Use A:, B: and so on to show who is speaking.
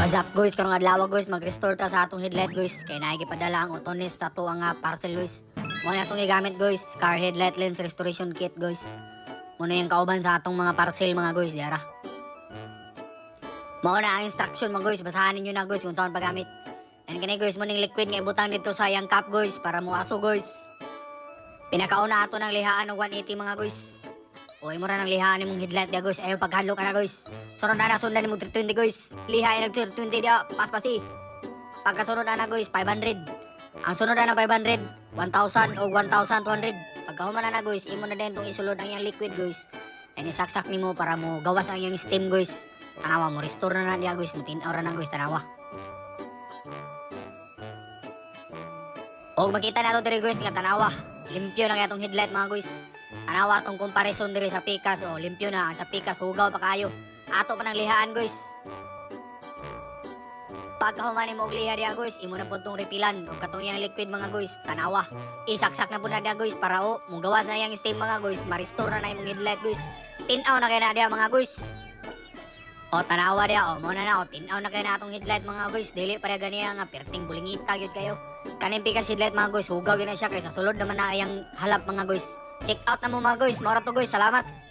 A: What's up guys, karong adlaw guys, mag-restore ta sa atong headlight guys. Kay naigipadala ang Otones sa to ang parcel guys. Mo na itong igamit guys, car headlight lens restoration kit guys. Mo na yung kauban sa atong mga parcel mga guys, diara. Mo na ang instruction mga guys, basahan ninyo na guys kung saan paggamit. And kani guys, mo ning liquid nga ibutang dito sa yang cup guys para mo aso guys. Pinakauna ato ng lihaan ng 180 mga guys. Uy mo ra ng lihaan nimong headlight dia guys, ayaw paghalo ka na guys. Sunod na sundan nimong 320 guys. Liha ay nag 320 dia, paspasi. Pagkasunod na guys, 500. Ang sunod na 500, 1,000 o 1,200. Pagkahuman na guys, imo na din tong isulod ang yang liquid guys. Ay nisaksak nimo para mo gawas ang yang steam guys. Tanawa mo, restore na dia guys, mo tinaw ra na guys, tanawa. O makita na to diri guys nga tanawa. Limpyo na kaya tong headlight mga guys. Tanawa tong comparison diri sa Pikas, o limpyo na ang sa Pikas, hugaw pa kayo. Ato pa ng lihaan guys. Pagkahuman mo og liha diya guys, imo na po tong repilan o katong iyang liquid mga guys, tanawa. Isaksak na po na diya guys para mugawas na iyang steam mga guys, ma-restore na imong headlight guys. Tinaw na kay na diya mga guys. O tanawa diya, mo na tinaw na kay na atong headlight mga guys. Dili para ganiya nga perting bulingita gyud kayo. Kaning Pikas headlight mga guys, hugaw gyud na siya kay sa sulod naman na iyang halap mga guys. Check out na mo mga guys, mora to guys, salamat.